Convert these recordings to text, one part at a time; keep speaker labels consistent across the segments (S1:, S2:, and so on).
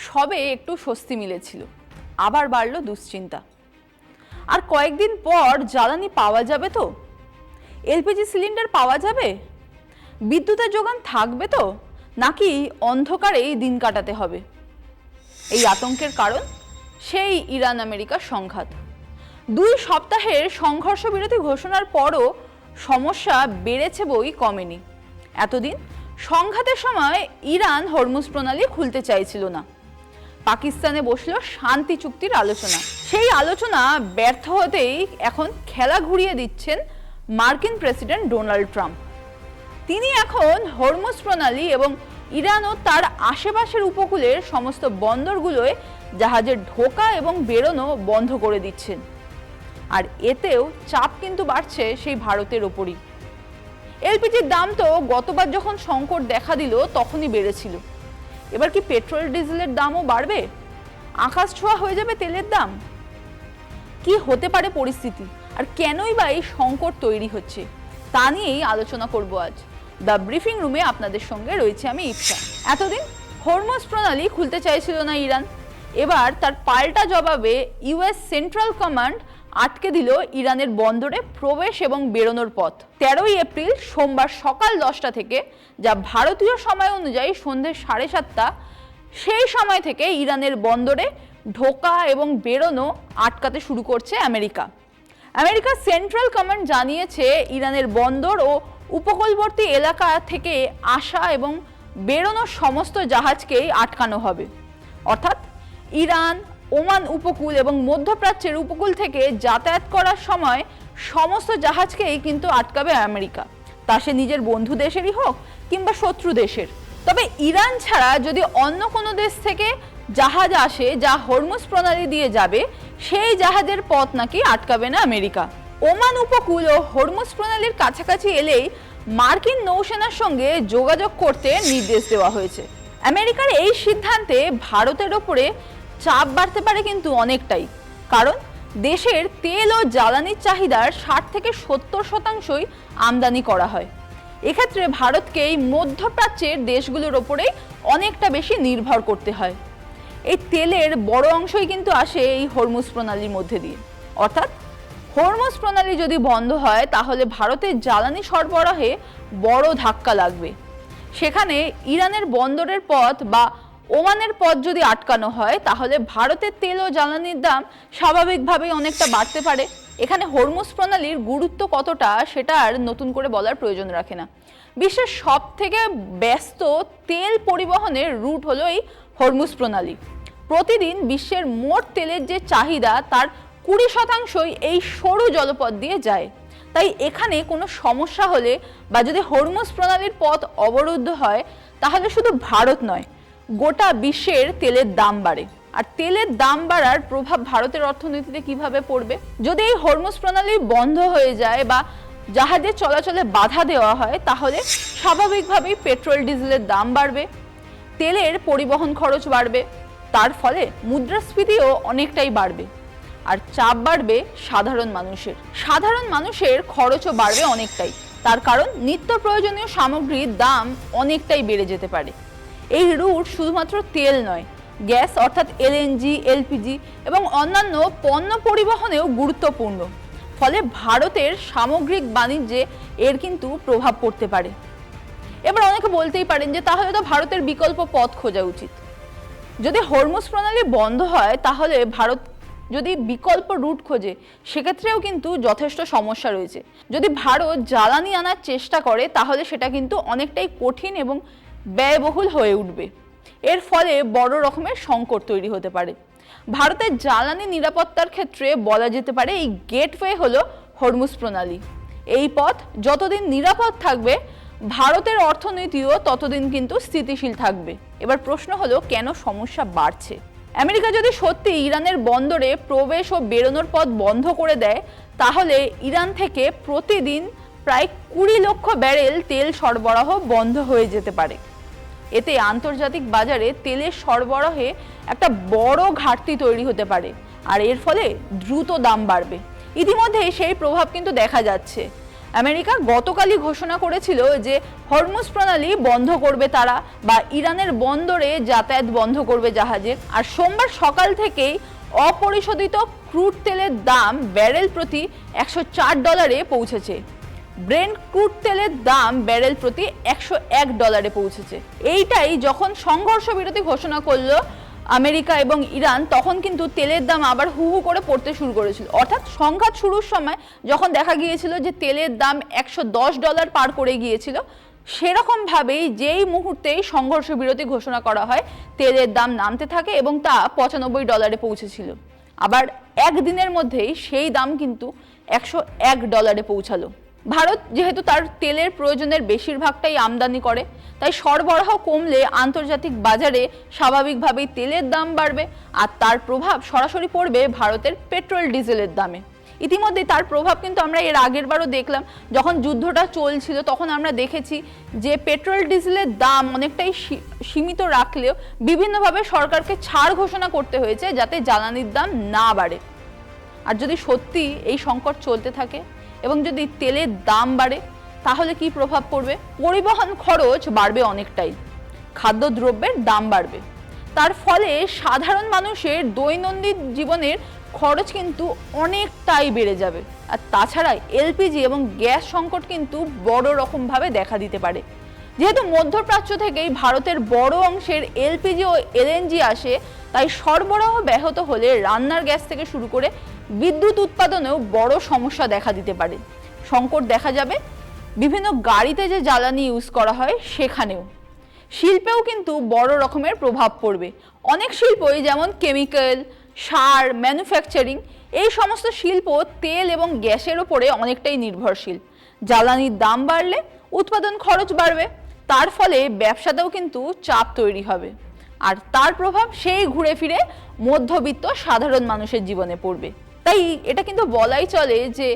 S1: সবে একটু স্বস্তি মিলেছিল, আবার বাড়ল দুশ্চিন্তা। আর কয়েকদিন পর জ্বালানি পাওয়া যাবে তো? এলপিজি সিলিন্ডার পাওয়া যাবে? বিদ্যুতের যোগান থাকবে তো, নাকি অন্ধকারেই দিন কাটাতে হবে? এই আতঙ্কের কারণ সেই ইরান আমেরিকার সংঘাত। 2 সপ্তাহের সংঘর্ষ বিরতি ঘোষণার পরও সমস্যা বেড়েছে বই কমেনি। এতদিন সংঘাতের সময় ইরান হরমুজ প্রণালী খুলতে চাইছিল না। পাকিস্তানে বসলো শান্তি চুক্তির আলোচনা। সেই আলোচনা ব্যর্থ হতেই এখন খেলা ঘুরিয়ে দিচ্ছেন মার্কিন প্রেসিডেন্ট ডোনাল্ড ট্রাম্প। তিনি এখন হরমুজ প্রণালী এবং ইরান ও তার আশেপাশের উপকূলের সমস্ত বন্দরগুলোয় জাহাজের ঢোকা এবং বেরোনো বন্ধ করে দিচ্ছেন। আর এতেও চাপ কিন্তু বাড়ছে সেই ভারতের ওপরই। এলপিজির দাম তো গতবার যখন সংকট দেখা দিল তখনই বেড়েছিল। এবার কি পেট্রোল ডিজেলের দামও বাড়বে? আকাশ ছোঁয়া হয়ে যাবে তেলের দাম? কি হতে পারে পরিস্থিতি, আর কেনই বা এই সংকট তৈরি হচ্ছে, তা নিয়েই আলোচনা করব আজ। দ্য ব্রিফিং রুমে আপনাদের সঙ্গে রয়েছে আমি ইপসা। এতদিন হরমুজ প্রণালী খুলতে চাইছিল না ইরান, এবার তার পাল্টা জবাবে ইউএস সেন্ট্রাল কমান্ড আটকে দিল ইরানের বন্দরে প্রবেশ এবং বেরোনোর পথ। 13ই এপ্রিল সোমবার সকাল 10টা থেকে, যা ভারতীয় সময় অনুযায়ী সন্ধ্যে 7:30, সেই সময় থেকে ইরানের বন্দরে ঢোকা এবং বেরোনো আটকাতে শুরু করছে আমেরিকা। আমেরিকার সেন্ট্রাল কমান্ড জানিয়েছে ইরানের বন্দর ও উপকূলবর্তী এলাকা থেকে আসা এবং বেরোনোর সমস্ত জাহাজকেই আটকানো হবে। অর্থাৎ ইরান, ওমান উপকূল এবং মধ্যপ্রাচ্যের উপকূল থেকে যাতায়াত করার সময় সমস্ত জাহাজকেই কিন্তু আটকাবে আমেরিকা, তা সে নিজের বন্ধু দেশেরই হোক কিংবা শত্রু দেশের। তবে ইরান ছাড়া যদি অন্য কোনো দেশ থেকে জাহাজ আসে যা হরমুজ প্রণালী দিয়ে যাবে, সেই জাহাজের পথ নাকি আটকাবে না আমেরিকা। ওমান উপকূল ও হরমুজ প্রণালীর কাছাকাছি এলেই মার্কিন নৌসেনার সঙ্গে যোগাযোগ করতে নির্দেশ দেওয়া হয়েছে। আমেরিকার এই সিদ্ধান্তে ভারতের ওপরে চাপ বাড়তে পারে কিন্তু অনেকটাই, কারণ দেশের তেল ও জ্বালানির চাহিদার 60 থেকে 70% আমদানি করা হয়। এক্ষেত্রে ভারতকে এই মধ্যপ্রাচ্যের দেশগুলোর ওপরেই অনেকটা বেশি নির্ভর করতে হয়। এই তেলের বড় অংশই কিন্তু আসে এই হরমুজ প্রণালীর মধ্যে দিয়ে। অর্থাৎ হরমুজ প্রণালী যদি বন্ধ হয় তাহলে ভারতের জ্বালানি সরবরাহে বড় ধাক্কা লাগবে। সেখানে ইরানের বন্দরের পথ বা ওমানের পথ যদি আটকানো হয় তাহলে ভারতের তেল ও জ্বালানির দাম স্বাভাবিকভাবেই অনেকটা বাড়তে পারে। এখানে হরমুজ প্রণালীর গুরুত্ব কতটা সেটা আর নতুন করে বলার প্রয়োজন রাখে না। বিশ্বের সব থেকে ব্যস্ত তেল পরিবহনের রুট হলো এই হরমুজ প্রণালী। প্রতিদিন বিশ্বের মোট তেলের যে চাহিদা তার 20% এই সরু জলপথ দিয়ে যায়। তাই এখানে কোনো সমস্যা হলে বা যদি হরমুজ প্রণালীর পথ অবরুদ্ধ হয় তাহলে শুধু ভারত নয়, গোটা বিশ্বের তেলের দাম বাড়ে। আর তেলের দাম বাড়ার প্রভাব ভারতের অর্থনীতিতে কিভাবে পড়বে? যদি এই হরমুজ প্রণালী বন্ধ হয়ে যায় বা জাহাজের চলাচলে বাধা দেওয়া হয় তাহলে স্বাভাবিকভাবেই পেট্রোল ডিজেলের দাম বাড়বে, তেলের পরিবহন খরচ বাড়বে, তার ফলে মুদ্রাস্ফীতিও অনেকটাই বাড়বে। আর চাপ বাড়বে সাধারণ মানুষের খরচও বাড়বে অনেকটাই। তার কারণ নিত্য প্রয়োজনীয় সামগ্রীর দাম অনেকটাই বেড়ে যেতে পারে। এই রুট শুধুমাত্র তেল নয়, গ্যাস অর্থাৎ এলএনজি, এলপিজি এবং অন্যান্য পণ্য পরিবহনেও গুরুত্বপূর্ণ। ফলে ভারতের সামগ্রিক বাণিজ্যে এর কিন্তু প্রভাব পড়তে পারে। এবার অনেকে বলতেই পারেন যে তাহলে তো ভারতের বিকল্প পথ খোঁজা উচিত। যদি হরমুজ প্রণালী বন্ধ হয় তাহলে ভারত যদি বিকল্প রুট খোঁজে সেক্ষেত্রেও কিন্তু যথেষ্ট সমস্যা রয়েছে। যদি ভারত জ্বালানি আনার চেষ্টা করে তাহলে সেটা কিন্তু অনেকটাই কঠিন এবং ব্যয়বহুল হয়ে উঠবে। এর ফলে বড় রকমের সংকট তৈরি হতে পারে। ভারতের জ্বালানি নিরাপত্তার ক্ষেত্রে বলা যেতে পারে এই গেটওয়ে হলো হরমুজ প্রণালী। এই পথ যতদিন নিরাপদ থাকবে ভারতের অর্থনীতিও ততদিন কিন্তু স্থিতিশীল থাকবে। এবার প্রশ্ন হলো কেন সমস্যা বাড়ছে? আমেরিকা যদি সত্যি ইরানের বন্দরে প্রবেশ ও বেরোনোর পথ বন্ধ করে দেয় তাহলে ইরান থেকে প্রতিদিন প্রায় 20 লক্ষ ব্যারেল তেল সরবরাহ বন্ধ হয়ে যেতে পারে। এতে আন্তর্জাতিক বাজারে তেলের সরবরাহে একটা বড় ঘাটতি তৈরি হতে পারে আর এর ফলে দ্রুত দাম বাড়বে। ইতিমধ্যে সেই প্রভাব কিন্তু দেখা যাচ্ছে। আমেরিকা গতকালই ঘোষণা করেছিল যে হরমুজ প্রণালী বন্ধ করবে তারা, বা ইরানের বন্দরে যাতায়াত বন্ধ করবে জাহাজের। আর সোমবার সকাল থেকেই অপরিশোধিত ক্রুড তেলের দাম ব্যারেল প্রতি $104 পৌঁছেছে। ব্রেন্ট ক্রুড তেলের দাম ব্যারেল প্রতি $101 পৌঁছেছে। এইটাই যখন সংঘর্ষ বিরতি ঘোষণা করলো আমেরিকা এবং ইরান, তখন কিন্তু তেলের দাম আবার হু হু করে পড়তে শুরু করেছিল। অর্থাৎ সংঘাত শুরুর সময় যখন দেখা গিয়েছিল যে তেলের দাম $110 পার করে গিয়েছিল, সেরকম ভাবেই যেই মুহূর্তেই সংঘর্ষ বিরতি ঘোষণা করা হয় তেলের দাম নামতে থাকে এবং তা $95 পৌঁছেছিল। আবার একদিনের মধ্যেই সেই দাম কিন্তু $101 পৌঁছালো। ভারত যেহেতু তার তেলের প্রয়োজনের বেশিরভাগটাই আমদানি করে, তাই সরবরাহ কমলে আন্তর্জাতিক বাজারে স্বাভাবিকভাবেই তেলের দাম বাড়বে, আর তার প্রভাব সরাসরি পড়বে ভারতের পেট্রোল ডিজেলের দামে। ইতিমধ্যে তার প্রভাব কিন্তু আমরা এর আগের বারও দেখলাম, যখন যুদ্ধটা চলছিল তখন আমরা দেখেছি যে পেট্রোল ডিজেলের দাম অনেকটাই সীমিত রাখলেও বিভিন্নভাবে সরকারকে ছাড় ঘোষণা করতে হয়েছে যাতে জ্বালানির দাম না বাড়ে। আর যদি সত্যি এই সংকট চলতে থাকে এবং যদি তেলের দাম বাড়ে, তাহলে কি প্রভাব পড়বে? পরিবহন খরচ বাড়বে অনেকটাই, খাদ্যদ্রব্যের দাম বাড়বে, তার ফলে সাধারণ মানুষের দৈনন্দিন জীবনের খরচ কিন্তু অনেকটাই বেড়ে যাবে। আর তাছাড়া এলপিজি এবং গ্যাস সংকট কিন্তু বড় রকমভাবে দেখা দিতে পারে। যেহেতু মধ্যপ্রাচ্য থেকেই ভারতের বড় অংশের এলপিজি ও এলএনজি আসে, তাই সরবরাহ ব্যাহত হলে রান্নার গ্যাস থেকে শুরু করে বিদ্যুৎ উৎপাদনেও বড় সমস্যা দেখা দিতে পারে। সংকট দেখা যাবে বিভিন্ন গাড়িতে যে জ্বালানি ইউজ করা হয় সেখানেও। শিল্পেও কিন্তু বড় রকমের প্রভাব পড়বে। অনেক শিল্পই যেমন কেমিক্যাল, সার, ম্যানুফ্যাকচারিং, এই সমস্ত শিল্প তেল এবং গ্যাসের ওপরে অনেকটাই নির্ভরশীল। জ্বালানির দাম বাড়লে উৎপাদন খরচ বাড়বে, তার ফলে ব্যবসাতেও কিন্তু চাপ তৈরি হবে, আর তার প্রভাব সেই ঘুরে ফিরে মধ্যবিত্ত সাধারণ মানুষের জীবনে পড়বে। তাই এটা কিন্তু বলাই চলে যে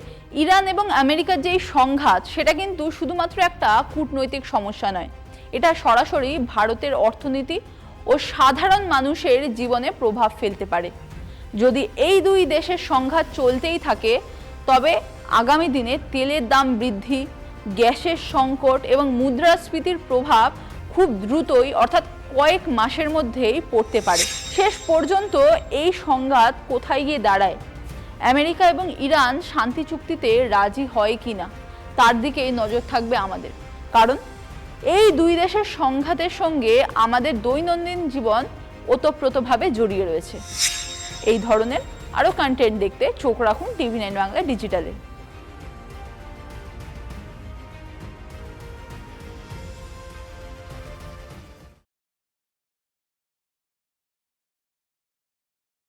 S1: ইরান এবং আমেরিকার যেই সংঘাত, সেটা কিন্তু শুধুমাত্র একটা কূটনৈতিক সমস্যা নয়, এটা সরাসরি ভারতের অর্থনীতি ও সাধারণ মানুষের জীবনে প্রভাব ফেলতে পারে। যদি এই দুই দেশের সংঘাত চলতেই থাকে, তবে আগামী দিনে তেলের দাম বৃদ্ধি, গ্যাসের সংকট এবং মুদ্রাস্ফীতির প্রভাব খুব দ্রুতই, অর্থাৎ কয়েক মাসের মধ্যেই পড়তে পারে। শেষ পর্যন্ত এই সংঘাত কোথায় গিয়ে দাঁড়ায়, আমেরিকা এবং ইরান শান্তি চুক্তিতে রাজি হয় কিনা, তার দিকেই নজর থাকবে আমাদের। কারণ এই দুই দেশের সংঘাতের সঙ্গে আমাদের দৈনন্দিন জীবন ওতপ্রোতভাবে জড়িয়ে রয়েছে। এই ধরনের আরও কন্টেন্ট দেখতে চোখ রাখুন TV9 বাংলা ডিজিটালে।